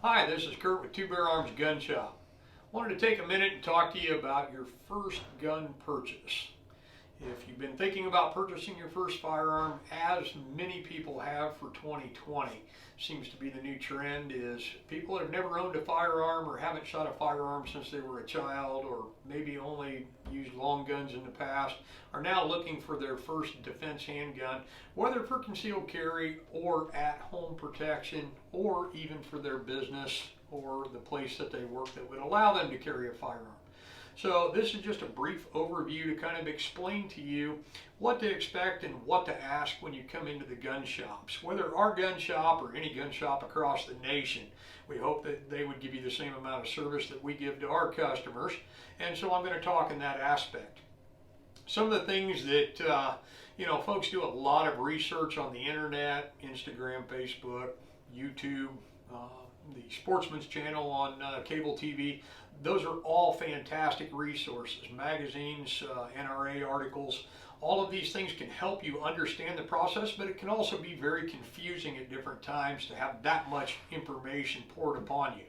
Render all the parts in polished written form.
Hi, this is Kurt with Two Bear Arms Gun Shop. Wanted to take a minute and talk to you about your first gun purchase. If you've been thinking about purchasing your first firearm, as many people have for 2020, seems to be the new trend is people that have never owned a firearm or haven't shot a firearm since they were a child or maybe only used long guns in the past are now looking for their first defense handgun, whether for concealed carry or at home protection or even for their business or the place that they work that would allow them to carry a firearm. So this is just a brief overview to kind of explain to you what to expect and what to ask when you come into the gun shops. Whether our gun shop or any gun shop across the nation, we hope that they would give you the same amount of service that we give to our customers. And so I'm going to talk in that aspect. Some of the things that, folks do a lot of research on the internet, Instagram, Facebook, YouTube, the Sportsman's Channel on cable TV. Those are all fantastic resources. Magazines, NRA articles, all of these things can help you understand the process, but it can also be very confusing at different times to have that much information poured upon you.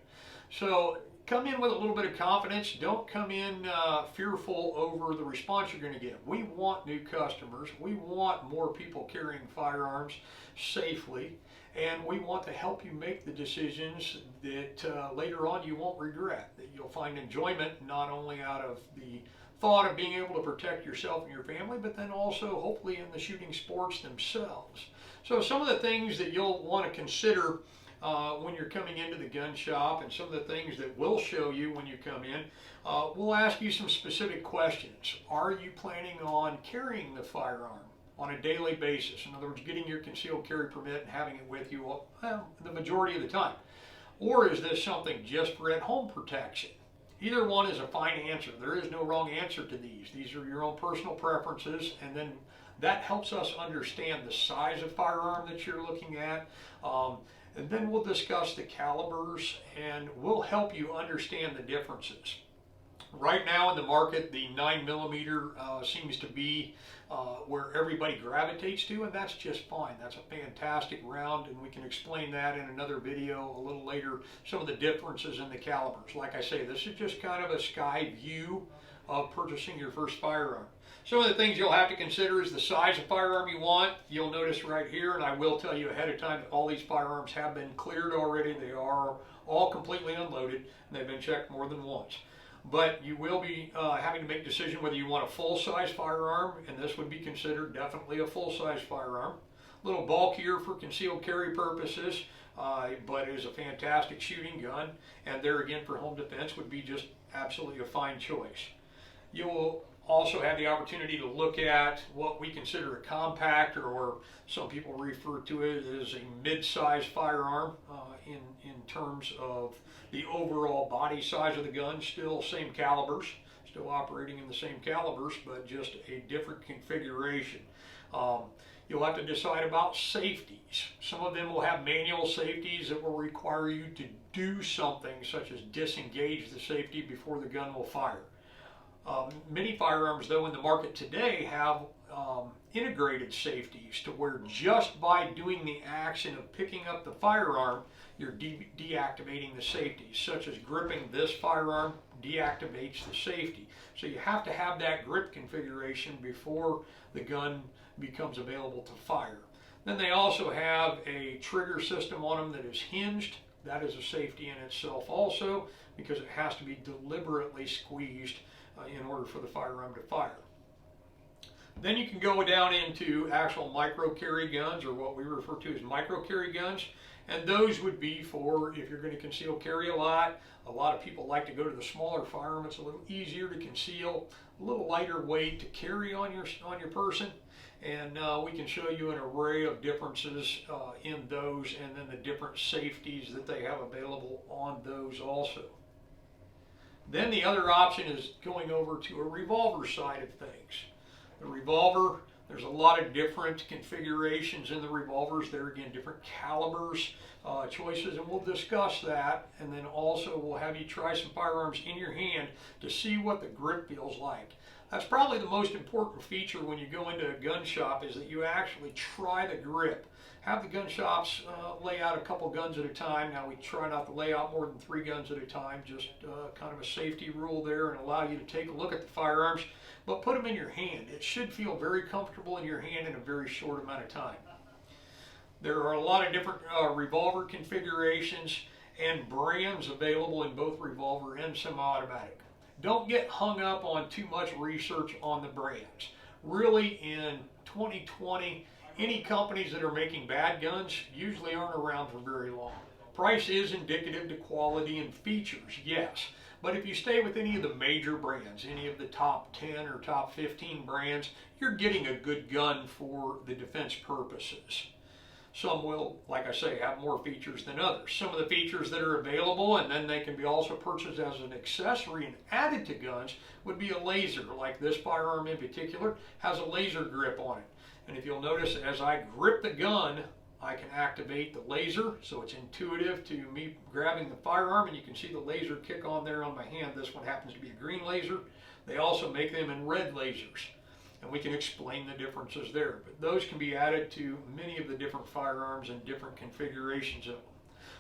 So come in with a little bit of confidence. Don't come in fearful over the response you're going to get. We want new customers. We want more people carrying firearms safely. And we want to help you make the decisions that later on you won't regret, that you'll find enjoyment not only out of the thought of being able to protect yourself and your family, but then also hopefully in the shooting sports themselves. So some of the things that you'll want to consider when you're coming into the gun shop and some of the things that we'll show you when you come in, we'll ask you some specific questions. Are you planning on carrying the firearm on a daily basis? In other words, getting your concealed carry permit and having it with you the majority of the time. Or is this something just for at-home protection? Either one is a fine answer. There is no wrong answer to these. These are your own personal preferences, and then that helps us understand the size of firearm that you're looking at. And then we'll discuss the calibers, and we'll help you understand the differences. Right now in the market, the 9mm seems to be where everybody gravitates to, and that's just fine. That's a fantastic round, and we can explain that in another video a little later, some of the differences in the calibers. Like I say, this is just kind of a sky view of purchasing your first firearm. Some of the things you'll have to consider is the size of firearm you want. You'll notice right here, and I will tell you ahead of time that all these firearms have been cleared already. They are all completely unloaded, and they've been checked more than once. But you will be having to make a decision whether you want a full-size firearm, and this would be considered definitely a full-size firearm. A little bulkier for concealed carry purposes, but is a fantastic shooting gun, and there again for home defense would be just absolutely a fine choice. You will also have the opportunity to look at what we consider a compact, or some people refer to it as a mid-size firearm in terms of the overall body size of the gun. Still same calibers, still operating in the same calibers, but just a different configuration. You'll have to decide about safeties. Some of them will have manual safeties that will require you to do something such as disengage the safety before the gun will fire. Many firearms, though, in the market today have integrated safeties to where just by doing the action of picking up the firearm, you're deactivating the safeties, such as gripping this firearm deactivates the safety. So you have to have that grip configuration before the gun becomes available to fire. Then they also have a trigger system on them that is hinged. That is a safety in itself also, because it has to be deliberately squeezed in order for the firearm to fire. Then you can go down into actual micro carry guns, or what we refer to as micro carry guns, and those would be for if you're going to conceal carry a lot. A lot of people like to go to the smaller firearm. It's a little easier to conceal, a little lighter weight to carry on your person, and we can show you an array of differences in those, and then the different safeties that they have available on those also. Then the other option is going over to a revolver side of things. The revolver, there's a lot of different configurations in the revolvers. There again, different calibers, choices, and we'll discuss that. And then also we'll have you try some firearms in your hand to see what the grip feels like. That's probably the most important feature when you go into a gun shop, is that you actually try the grip. Have the gun shops lay out a couple guns at a time. Now we try not to lay out more than 3 guns at a time, just kind of a safety rule there, and allow you to take a look at the firearms, but put them in your hand. It should feel very comfortable in your hand in a very short amount of time. There are a lot of different revolver configurations and brands available in both revolver and semi-automatic. Don't get hung up on too much research on the brands. Really, in 2020, any companies that are making bad guns usually aren't around for very long. Price is indicative to quality and features, yes. But if you stay with any of the major brands, any of the top 10 or top 15 brands, you're getting a good gun for the defense purposes. Some will, like I say, have more features than others. Some of the features that are available, and then they can be also purchased as an accessory and added to guns, would be a laser. Like this firearm in particular has a laser grip on it. And if you'll notice, as I grip the gun, I can activate the laser, so it's intuitive to me grabbing the firearm, and you can see the laser kick on there on my hand. This one happens to be a green laser. They also make them in red lasers, and we can explain the differences there. But those can be added to many of the different firearms and different configurations of them.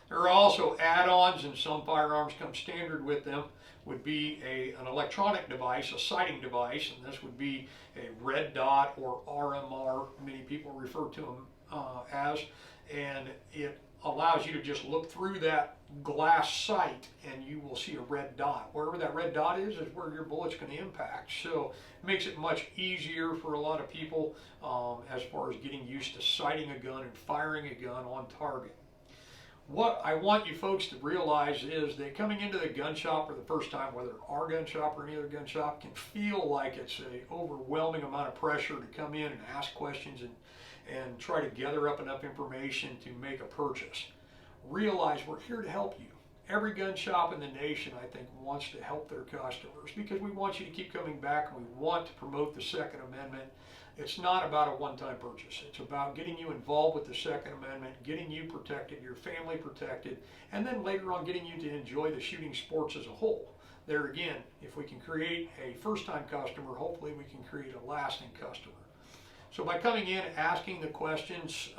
There are also add-ons, and some firearms come standard with them. Would be an electronic device, a sighting device, and this would be a red dot, or RMR, many people refer to them as, and it allows you to just look through that glass sight and you will see a red dot. Wherever that red dot is where your bullet's going to impact. So it makes it much easier for a lot of people as far as getting used to sighting a gun and firing a gun on target. What I want you folks to realize is that coming into the gun shop for the first time, whether our gun shop or any other gun shop, can feel like it's an overwhelming amount of pressure to come in and ask questions and try to gather up enough information to make a purchase. Realize we're here to help you. Every gun shop in the nation, I think, wants to help their customers because we want you to keep coming back, and we want to promote the Second Amendment. It's not about a one-time purchase. It's about getting you involved with the Second Amendment, getting you protected, your family protected, and then later on getting you to enjoy the shooting sports as a whole. There again, if we can create a first-time customer, hopefully we can create a lasting customer. So by coming in and asking the questions,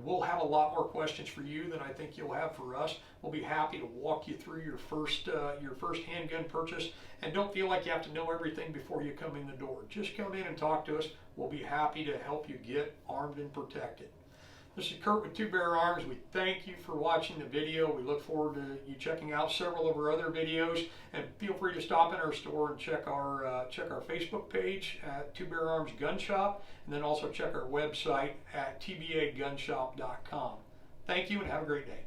we'll have a lot more questions for you than I think you'll have for us. We'll be happy to walk you through your first handgun purchase, and don't feel like you have to know everything before you come in the door. Just come in and talk to us. We'll be happy to help you get armed and protected. This is Kurt with Two Bear Arms. We thank you for watching the video. We look forward to you checking out several of our other videos, and feel free to stop in our store and check our Facebook page at Two Bear Arms Gun Shop, and then also check our website at tbagunshop.com. Thank you and have a great day.